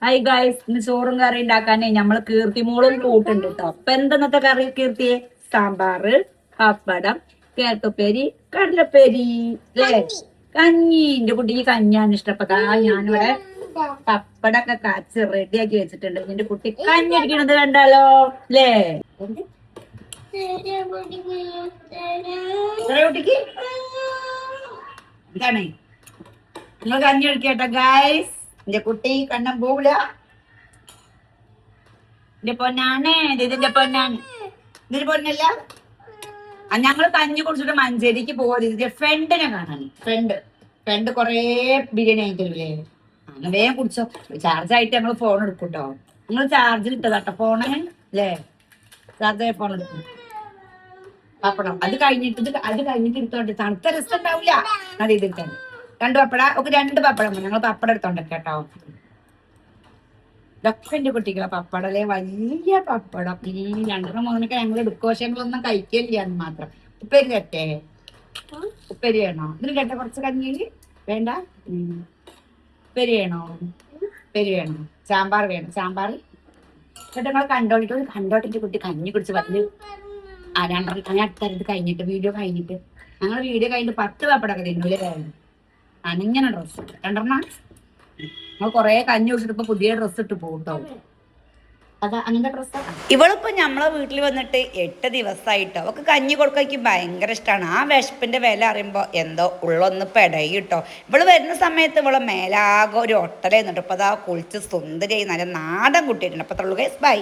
Hi guys, ഇന്ന് ചോറും കറി ഉണ്ടാക്കാനേ നമ്മള് കീർത്തിമോളും കൂട്ടുണ്ട് കേട്ടോ. അപ്പൊ എന്തെന്നത്തെ കറി കീർത്തിയെ? സാമ്പാറ്, പപ്പടം, കേട്ടുപ്പേരി, കടലപ്പേരി അല്ലേ? കഞ്ഞി. എന്റെ കുട്ടിക്ക് കഞ്ഞിയാണ് ഇഷ്ടപ്പെട്ട. ഞാനിവിടെ പപ്പടൊക്കെ കാച്ച് റെഡിയാക്കി വെച്ചിട്ടുണ്ട്. എന്റെ കുട്ടി കഞ്ഞി അടിക്കണത് കണ്ടാലോ അല്ലേ? കുട്ടിക്ക് എന്താണ് നിങ്ങൾ കഞ്ഞി അടിക്കട്ടെ ഗായ്സ്. എന്റെ കുട്ടി കണ്ണം പോവില്ല. എന്റെ പൊന്നാണ് ഇതിന്റെ പൊന്നാണ്. ഇതിന്റെ പൊന്നല്ല. ഞങ്ങള് കഞ്ഞി കുടിച്ചിട്ട് മഞ്ചേരിക്ക് പോകാതെ ഇതിന്റെ ഫ്രണ്ടിനെ കാണാൻ. ഫ്രണ്ട് കൊറേ ബിരിയാണി ആയിട്ടില്ലേ? അങ്ങനെ വേഗം കുടിച്ചോ. ചാർജ് ആയിട്ട് ഞങ്ങള് ഫോൺ എടുക്കൂട്ടോ. നിങ്ങൾ ചാർജിൽ ഇട്ടതാട്ടോ ഫോണ് അല്ലേ? ചാർജ് ആയ ഫോൺ എടുക്കും. പപ്പടം അത് കഴിഞ്ഞിട്ട് എടുത്തോണ്ട് തണുത്ത രസം ഉണ്ടാവില്ല. അത് ഇതിട്ടാണ് രണ്ട് പപ്പട ഒക്കെ 2 പപ്പടം. ഞങ്ങൾ പപ്പടം എടുത്തോണ്ട് കേട്ടോ. ഇതൊക്കെ എന്റെ കുട്ടികളെ പപ്പടല്ലേ, വലിയ പപ്പടം. 2 3 ഞങ്ങൾ എടുക്കും. പക്ഷെ ഞങ്ങളൊന്നും കഴിക്കില്ല എന്ന് മാത്രം. ഉപ്പേരി തരട്ടെ? ഉപ്പേരി വേണോ? ഇതിന് കേട്ട കുറച്ച് കഞ്ഞിയില് വേണ്ട. ഉപ്പേരി വേണോ? ഉപ്പേരി വേണോ? സാമ്പാർ വേണം. സാമ്പാർ കേട്ടോ. നിങ്ങൾ കണ്ടോട്ടിന്റെ കുട്ടി കഞ്ഞി കുടിച്ച് വലിയ 2 ഞാൻ അടുത്തത് കഴിഞ്ഞിട്ട് വീഡിയോ കഴിഞ്ഞിട്ട് 10 പപ്പടമൊക്കെ തിന്നൂലേ? അനിങ്ങനെ ഡ്രസ്സ് 2 നമ്മൾ കൊറേ കഞ്ഞി കുടിച്ചിട്ട് ഇപ്പൊ പുതിയ ഡ്രസ്സ് ഇട്ട് പോട്ടോ. അതാ അങ്ങനത്തെ ഡ്രസ്സാ. ഇവളിപ്പോ നമ്മളെ വീട്ടിൽ വന്നിട്ട് 8 ദിവസമായിട്ടോ. അവൾക്ക് കഞ്ഞി കൊടുക്കാൻ ഭയങ്കര ഇഷ്ടമാണ്. ആ വിശപ്പിന്റെ വില അറിയുമ്പോ എന്തോ ഉള്ളൊന്ന് പെടയിട്ടോ. ഇവള് വരുന്ന സമയത്ത് ഇവളെ മേലാകെ ഒരു ഒട്ടലായിരുന്നു. ഇപ്പൊ അതാ കുളിച്ച് സുന്ദരിയായി നല്ല നാടൻ കുട്ടിയിട്ടുണ്ട്. അപ്പൊ ബൈ.